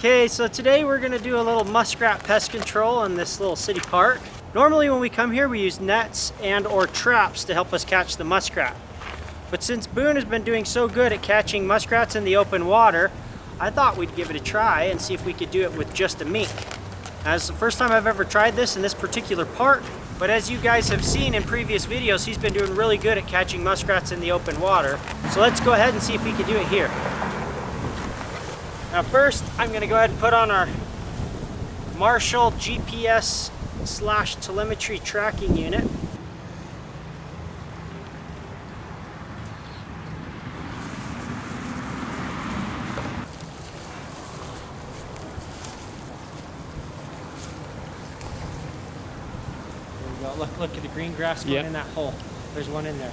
Okay, so today we're gonna do a little muskrat pest control in this little city park. Normally when we come here we use nets and or traps to help us catch the muskrat. But since Boone has been doing so good at catching muskrats in the open water, I thought we'd give it a try and see if we could do it with just a mink. Now, it's the first time I've ever tried this in this particular park, but as you guys have seen in previous videos, he's been doing really good at catching muskrats in the open water. So let's go ahead and see if we can do it here. Now first, I'm gonna go ahead and put on our Marshall GPS/telemetry tracking unit. Look at the green grass going in that hole. There's one in there.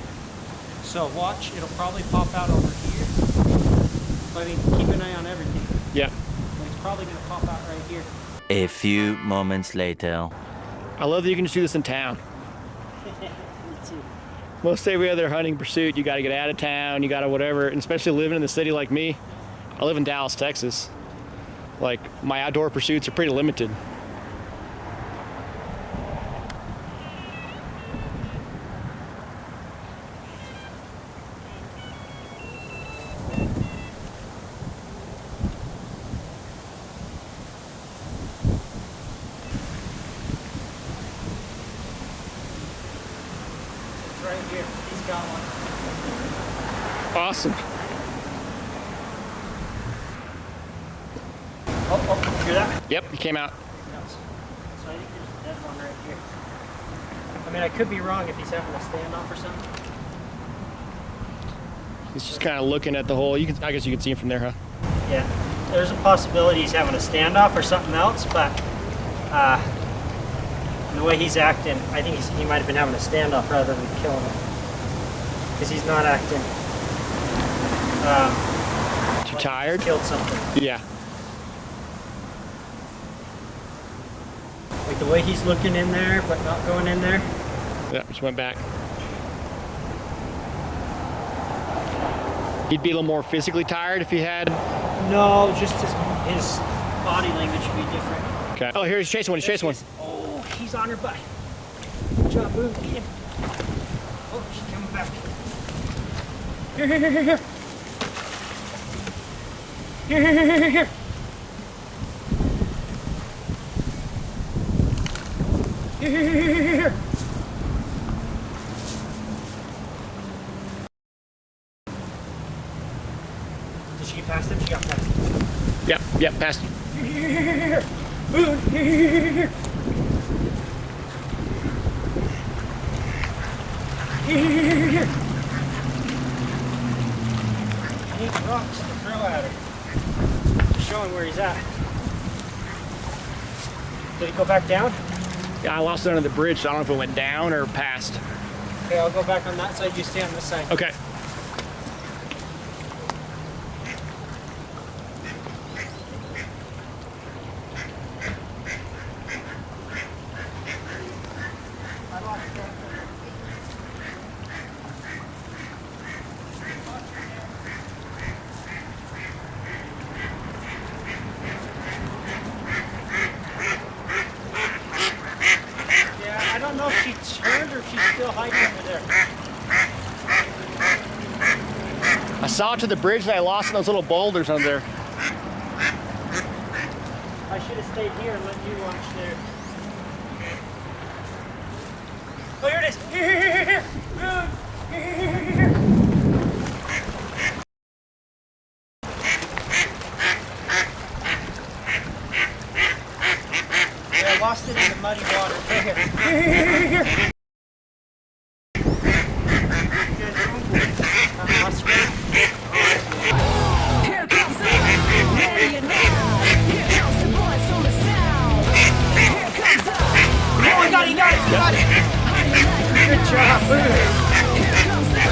So watch, it'll probably pop out over here. But I mean, keep an eye on everything. Yeah. But it's probably gonna pop out right here. A few moments later. I love that you can just do this in town. Me too. Most every other hunting pursuit, you gotta get out of town, you gotta whatever, and especially living in the city like me. I live in Dallas, Texas. Like, my outdoor pursuits are pretty limited. Right here, he's got one. Awesome. Oh, you hear that? Yep, he came out. Yes. So I think there's a dead one right here. I mean, I could be wrong if he's having a standoff or something. He's just kind of looking at the hole. You can, I guess you can see him from there, huh? Yeah, there's a possibility he's having a standoff or something else, but the way he's acting, I think he might have been having a standoff rather than killing him. Because he's not acting Too like tired? he's killed something. Yeah. Like the way he's looking in there, but not going in there. Yeah, just went back. He'd be a little more physically tired if he had... No, just his body language would be different. Okay. Oh, here he's chasing one. He's chasing one. Oh, he's on her butt. Good job, Boone. Get him. Oh, she's coming back. Here, here, here, here, here. Here, here, here, here, here. Here, here, here, here, here. Did she get past him? She got past him. Yep, yep, past him. Here, here, here, here, here. Boone, here, here, here, here. Here, here, here, here, here. I need rocks to throw at her. Show him where he's at. Did he go back down? Yeah, I lost it under the bridge, so I don't know if it went down or past. Okay, I'll go back on that side. You stay on this side. Okay. I don't know if she turned or if she's still hiding over there. I saw it to the bridge and I lost in those little boulders under there. I should have stayed here and let you watch there. Oh, here it is. Here, here, here, here. Boone. Here, here, here, here. Yeah, I lost it in the muddy water. Right here. Here, here, here, here, here. Here comes the ready and now. Here comes the boys from the south. Here comes the Oh, he got it, he got it, he got it. Good job, Boone. Here comes the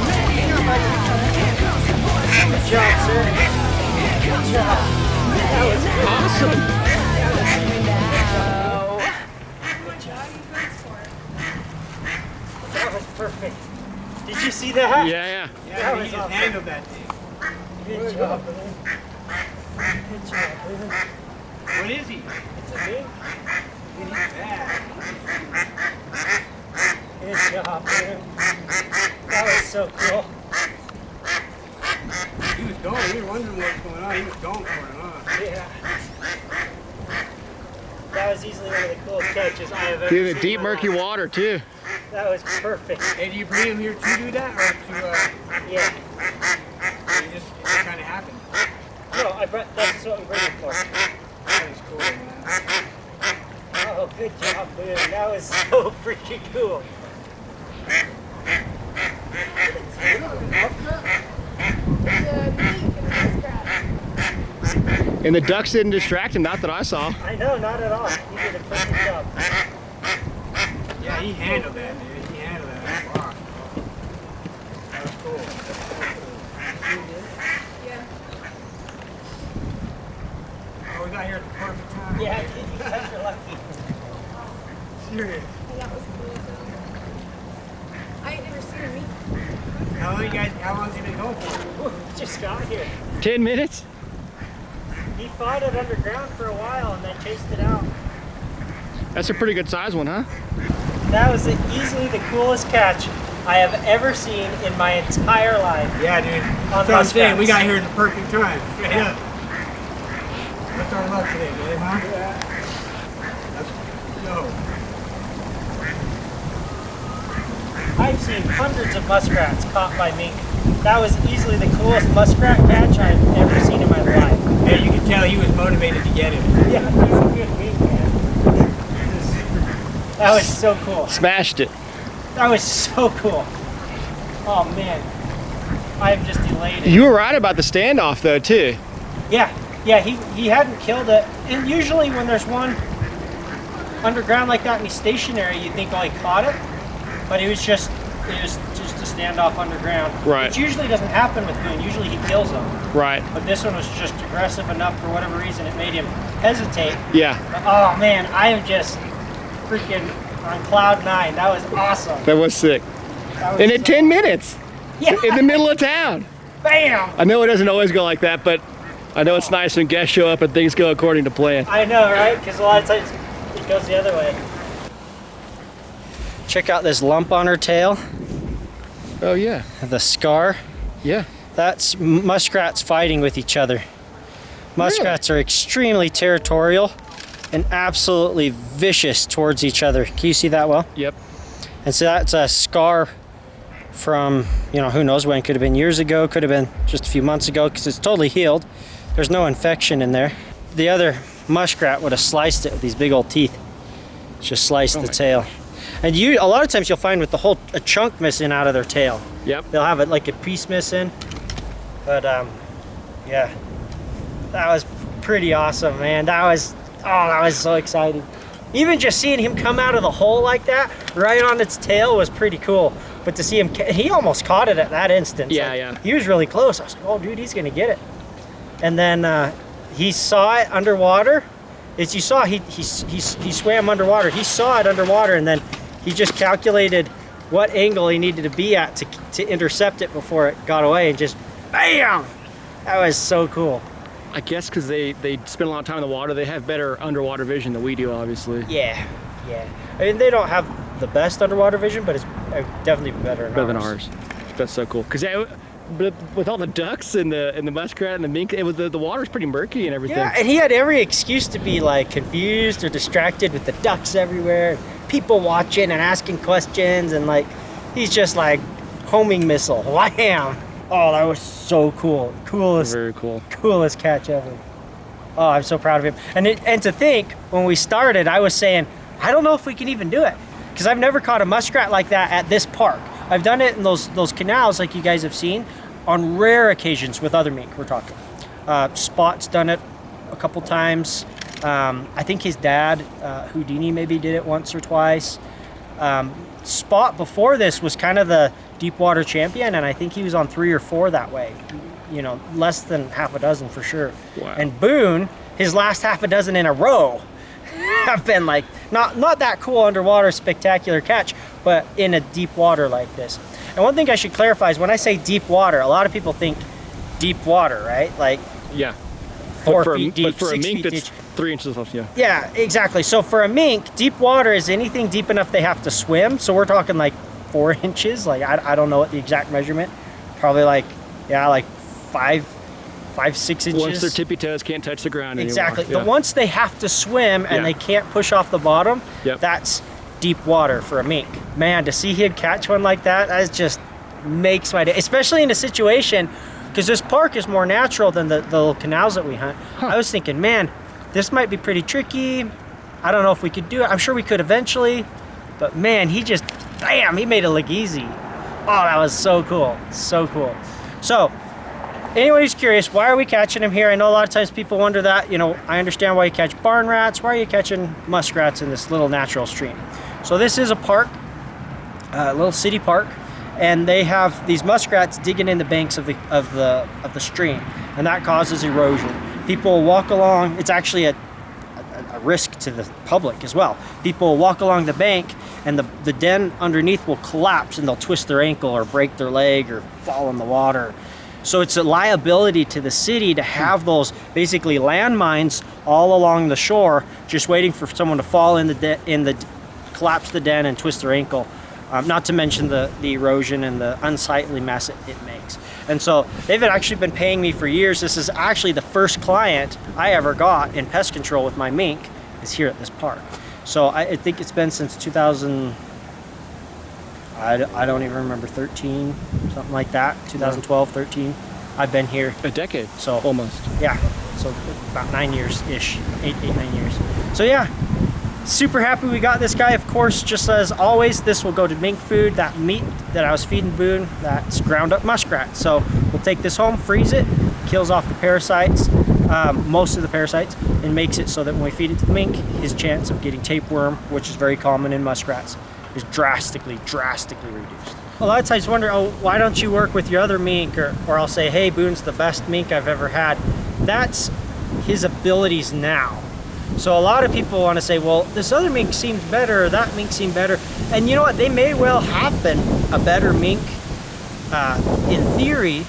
ready and now. Here comes the boys from the Good job, sir. Here comes the That was awesome. That was perfect. Did you see that? Yeah, yeah. That was awesome. handled that thing. Good job, Boone. Good job, Boone. What is he? It's a mink. He's bad. Good job, Boone. That was so cool. He was going. We were wondering what's going on. He was going for it, huh? Yeah. That was easily one of the coolest catches I have ever Dude, seen. the deep in my murky life. water too. That was perfect. Hey, do you bring him here to do that, or to, Yeah. it just kind of happened? No, that's what I'm bringing for. That was cool, man. Oh, good job, Boone. That was so freaking cool. And the ducks didn't distract him, not that I saw. I know, not at all. He did a perfect job. Yeah, he handled that, dude. He handled that. Wow. That was cool. Oh, we got here at the perfect time. Yeah, you guys are lucky. Serious. That was cool. I ain't never seen a mink. How long has he been going for? Just got here. 10 minutes? He fought it underground for a while and then chased it out. That's a pretty good size one, huh? That was easily the coolest catch I have ever seen in my entire life. Yeah, dude. On That's what I'm saying. We got muskrats. here at the perfect time. Straight up. What's our luck today, Billy, huh? Let's go. I've seen hundreds of muskrats caught by mink. That was easily the coolest muskrat catch I've ever seen in my life. Hey, you can tell he was motivated to get it. Yeah, he's a good mink, man. That was so cool. Smashed it. That was so cool. Oh man, I'm just elated. You were right about the standoff though too. Yeah, he hadn't killed it. And usually when there's one underground like that and he's stationary, you think, oh, he caught it. But it was just a standoff underground. Right. Which usually doesn't happen with Boone. Usually he kills them. Right. But this one was just aggressive enough for whatever reason. It made him hesitate. Yeah. But, oh man, I am just freaking on cloud 9. That was awesome. That was sick. That was And in so- 10 minutes. Yeah. In the middle of town. Bam! I know it doesn't always go like that, but I know it's nice when guests show up and things go according to plan. I know, right? Because a lot of times it goes the other way. Check out this lump on her tail, Oh yeah. the scar. Yeah. That's muskrats fighting with each other. Muskrats are extremely territorial and absolutely vicious towards each other. Can you see that well? Yep. And so that's a scar from, you know, who knows when. Could have been years ago, could have been just a few months ago, because it's totally healed. There's no infection in there. The other muskrat would have sliced it with these big old teeth. Just sliced the tail. And a lot of times you'll find with a chunk missing out of their tail. Yep. They'll have it like a piece missing. But yeah, that was pretty awesome, man. That was so exciting. Even just seeing him come out of the hole like that, right on its tail, was pretty cool. But to see him, he almost caught it at that instant. Yeah, Like, yeah. He was really close. I was like, oh, dude, he's gonna get it. And then he saw it underwater. As you saw, he swam underwater. He saw it underwater, and then he just calculated what angle he needed to be at to intercept it before it got away, and just bam! That was so cool. I guess because they spend a lot of time in the water, they have better underwater vision than we do, obviously. Yeah. I mean, they don't have the best underwater vision, but it's definitely better Better than ours. That's so cool. Because with all the ducks and the muskrat and the mink, the water's pretty murky and everything. Yeah, and he had every excuse to be like confused or distracted with the ducks everywhere, people watching and asking questions, and like he's just like homing missile. Wham! Oh, that was so cool. Very cool. Coolest catch ever. Oh, I'm so proud of him. And to think, when we started, I was saying, I don't know if we can even do it, because I've never caught a muskrat like that at this park. I've done it in those canals like you guys have seen on rare occasions with other mink, we're talking. Spot's done it a couple times. I think his dad, Houdini, maybe did it once or twice. Spot before this was kind of the deep water champion, and I think he was on 3 or 4 that way. You know, less than half a dozen for sure. Wow. And Boone, his last half a dozen in a row have been like, not that cool underwater spectacular catch, but in a deep water like this. And one thing I should clarify is when I say deep water, a lot of people think deep water, right? Like Yeah. 4 for feet deep, but for a 6 mink feet that's deep. 3 inches off, yeah. Yeah, exactly. So for a mink, deep water is anything deep enough they have to swim. So we're talking like 4 inches. Like I don't know what the exact measurement. Probably like, yeah, like 5, 6 inches. Once their tippy toes can't touch the ground Exactly. anymore. But once they have to swim and Yeah. they can't push off the bottom, Yep. that's deep water for a mink. Man, to see him catch one like that just makes my day. Especially in a situation, because this park is more natural than the little canals that we hunt. I was thinking, man, this might be pretty tricky. I don't know if we could do it. I'm sure we could eventually. But man, he just, damn, he made it look easy. Oh, that was so cool. So cool. So, anyone who's curious, why are we catching them here? I know a lot of times people wonder that. You know, I understand why you catch barn rats. Why are you catching muskrats in this little natural stream? So this is a park, a little city park, and they have these muskrats digging in the banks of the stream, and that causes erosion. People walk along. It's actually a risk to the public as well. People walk along the bank, and the den underneath will collapse, and they'll twist their ankle or break their leg or fall in the water. So it's a liability to the city to have those basically landmines all along the shore, just waiting for someone to fall in the collapse the den and twist their ankle. Not to mention the erosion and the unsightly mess it makes. And so they've actually been paying me for years. This is actually the first client I ever got in pest control with my mink is here at this park. So I think it's been since 2000. I don't even remember, 13, something like that. 2012, 13. I've been here. A decade, So almost. yeah, so about 9 years-ish, 8, 9 years. So yeah, super happy we got this guy. Of course, just as always, this will go to mink food. That meat that I was feeding Boone, that's ground up muskrat. So we'll take this home, freeze it, kills off the parasites, most of the parasites, and makes it so that when we feed it to the mink, his chance of getting tapeworm, which is very common in muskrats, is drastically reduced. A lot of times wonder, oh, why don't you work with your other mink? Or I'll say, hey, Boone's the best mink I've ever had. That's his abilities now. So a lot of people want to say, well, this other mink seems better, or that mink seemed better. And you know what? They may well have been a better mink in theory,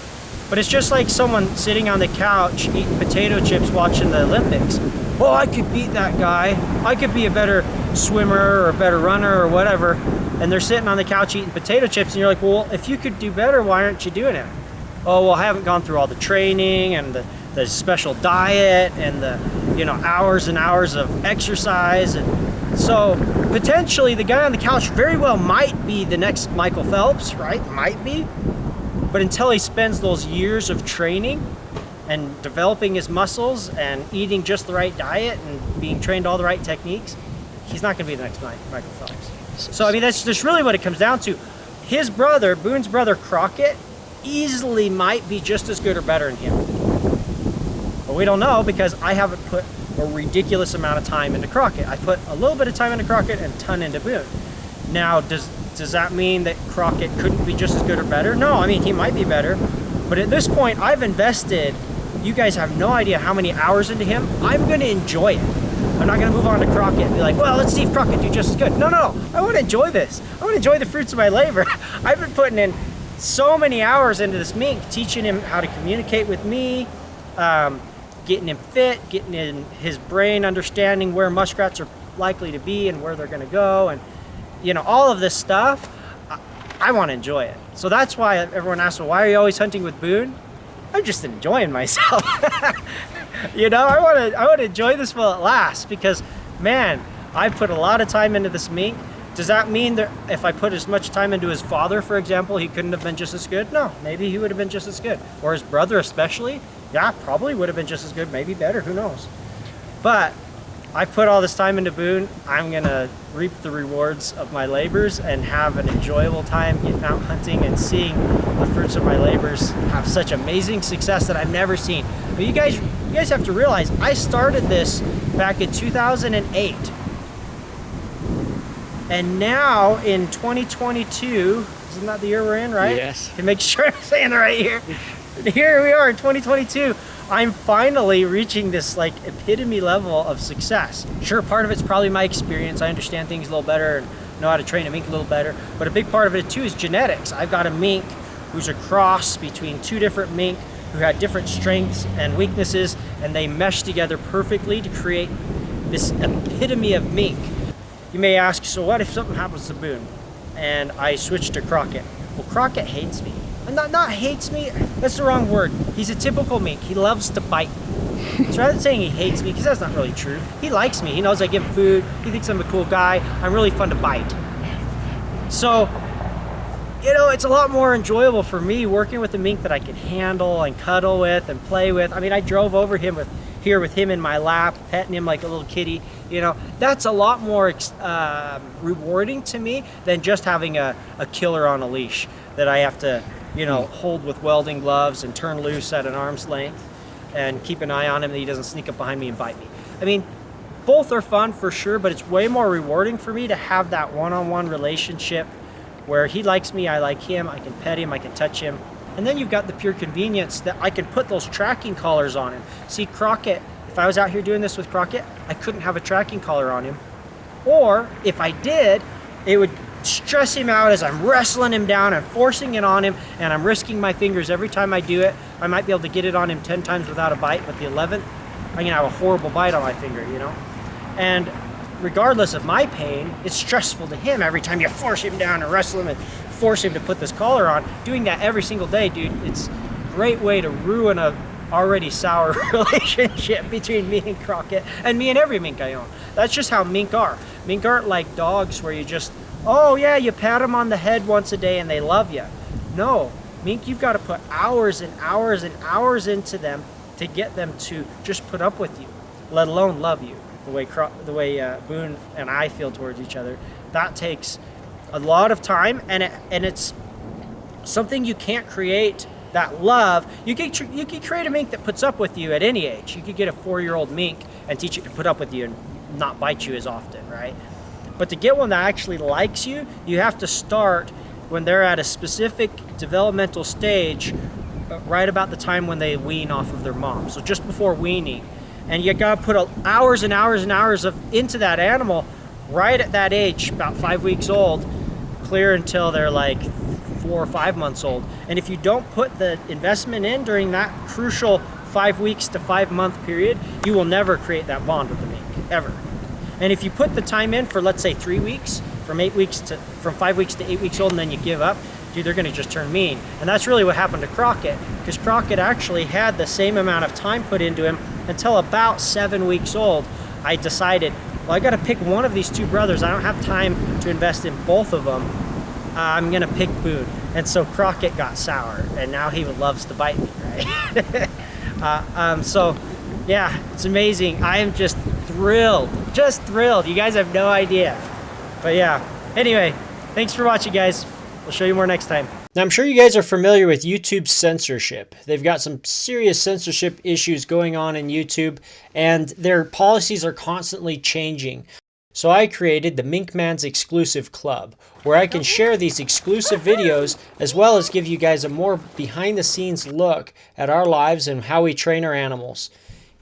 but it's just like someone sitting on the couch eating potato chips watching the Olympics. Well, I could beat that guy. I could be a better swimmer or a better runner or whatever. And they're sitting on the couch eating potato chips, and you're like, well, if you could do better, why aren't you doing it? Oh, well, I haven't gone through all the training and the special diet and the, you know, hours and hours of exercise. And so potentially the guy on the couch very well might be the next Michael Phelps, right? Might be. But until he spends those years of training and developing his muscles and eating just the right diet and being trained all the right techniques, he's not going to be the next Michael Phelps. So, I mean, that's just really what it comes down to. His brother, Boone's brother, Crockett, easily might be just as good or better than him. But we don't know because I haven't put a ridiculous amount of time into Crockett. I put a little bit of time into Crockett and a ton into Boone. Now, does that mean that Crockett couldn't be just as good or better? No, I mean, he might be better. But at this point, I've invested, you guys have no idea how many hours into him. I'm going to enjoy it. I'm not going to move on to Crockett and be like, well, let's see if Crockett do just as good. No. I want to enjoy this. I want to enjoy the fruits of my labor. I've been putting in so many hours into this mink, teaching him how to communicate with me, getting him fit, getting in his brain, understanding where muskrats are likely to be and where they're going to go. And, you know, all of this stuff, I want to enjoy it. So that's why everyone asks, well, why are you always hunting with Boone? I'm just enjoying myself. You know, I want to enjoy this while it lasts because, man, I put a lot of time into this mink. Does that mean that if I put as much time into his father, for example, he couldn't have been just as good? No, maybe he would have been just as good. Or his brother especially, yeah, probably would have been just as good, maybe better, who knows. But I put all this time into Boone. I'm going to reap the rewards of my labors and have an enjoyable time getting out hunting and seeing the fruits of my labors have such amazing success that I've never seen. But you guys have to realize, I started this back in 2008. And now in 2022, isn't that the year we're in, right? Yes. To make sure I'm saying it right here. Here we are in 2022. I'm finally reaching this like epitome level of success. Sure, part of it's probably my experience. I understand things a little better and know how to train a mink a little better. But a big part of it too is genetics. I've got a mink who's a cross between two different mink who had different strengths and weaknesses, and they meshed together perfectly to create this epitome of mink. You may ask, so what if something happens to Boone and I switch to Crockett? Well, Crockett hates me. And not hates me, that's the wrong word. He's a typical mink. He loves to bite. So rather than saying he hates me, because that's not really true, he likes me. He knows I give him food. He thinks I'm a cool guy. I'm really fun to bite. So, you know, it's a lot more enjoyable for me working with a mink that I can handle and cuddle with and play with. I mean, I drove over here with him in my lap, petting him like a little kitty. You know, that's a lot more rewarding to me than just having a killer on a leash that I have to, you know, hold with welding gloves and turn loose at an arm's length and keep an eye on him that he doesn't sneak up behind me and bite me. I mean, both are fun for sure, but it's way more rewarding for me to have that one-on-one relationship where he likes me, I like him, I can pet him, I can touch him. And then you've got the pure convenience that I can put those tracking collars on him. See, Crockett, if I was out here doing this with Crockett, I couldn't have a tracking collar on him. Or if I did, it would stress him out as I'm wrestling him down and forcing it on him, and I'm risking my fingers every time I do it. I might be able to get it on him 10 times without a bite, but the 11th, I'm gonna have a horrible bite on my finger, you know? And regardless of my pain, it's stressful to him every time you force him down and wrestle him and force him to put this collar on. Doing that every single day, dude, it's a great way to ruin a already sour relationship between me and Crockett and me and every mink I own. That's just how mink are. Mink aren't like dogs where you just, oh yeah, you pat them on the head once a day and they love you. No, mink, you've got to put hours and hours and hours into them to get them to just put up with you, let alone love you. The way Boone and I feel towards each other, that takes a lot of time, and it's something you can't create. That love, you can create a mink that puts up with you at any age. You could get a 4-year-old mink and teach it to put up with you and not bite you as often, right? But to get one that actually likes you, you have to start when they're at a specific developmental stage, right about the time when they wean off of their mom. So just before weaning. And you gotta put hours and hours and hours into that animal right at that age, about 5 weeks old, clear until they're like 4 or 5 months old. And if you don't put the investment in during that crucial 5 weeks to 5 month period, you will never create that bond with the mink, ever. And if you put the time in for, let's say, 3 weeks, from 5 weeks to 8 weeks old, and then you give up, dude, they're gonna just turn mean. And that's really what happened to Crockett, because Crockett actually had the same amount of time put into him until about 7 weeks old. I decided, well, I gotta pick one of these two brothers. I don't have time to invest in both of them. I'm gonna pick Boone. And so Crockett got sour, and now he loves to bite me, right? So yeah, it's amazing. I am just thrilled. You guys have no idea. But yeah, anyway, thanks for watching, guys. We'll show you more next time. Now, I'm sure you guys are familiar with YouTube's censorship. They've got some serious censorship issues going on in YouTube, and their policies are constantly changing. So I created the Mink Man's Exclusive Club, where I can share these exclusive videos as well as give you guys a more behind-the-scenes look at our lives and how we train our animals.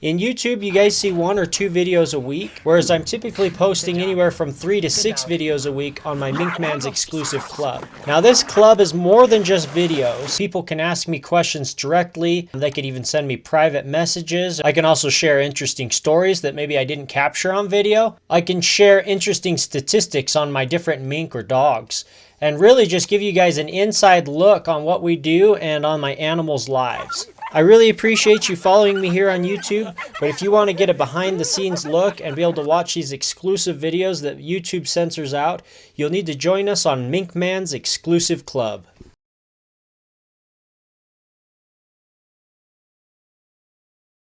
In YouTube, you guys see 1 or 2 videos a week, whereas I'm typically posting anywhere from 3 to 6 videos a week on my Mink Man's Exclusive Club. Now, this club is more than just videos. People can ask me questions directly. They could even send me private messages. I can also share interesting stories that maybe I didn't capture on video. I can share interesting statistics on my different mink or dogs, and really just give you guys an inside look on what we do and on my animals' lives. I really appreciate you following me here on YouTube, but if you want to get a behind-the-scenes look and be able to watch these exclusive videos that YouTube censors out, you'll need to join us on Mink Man's Exclusive Club.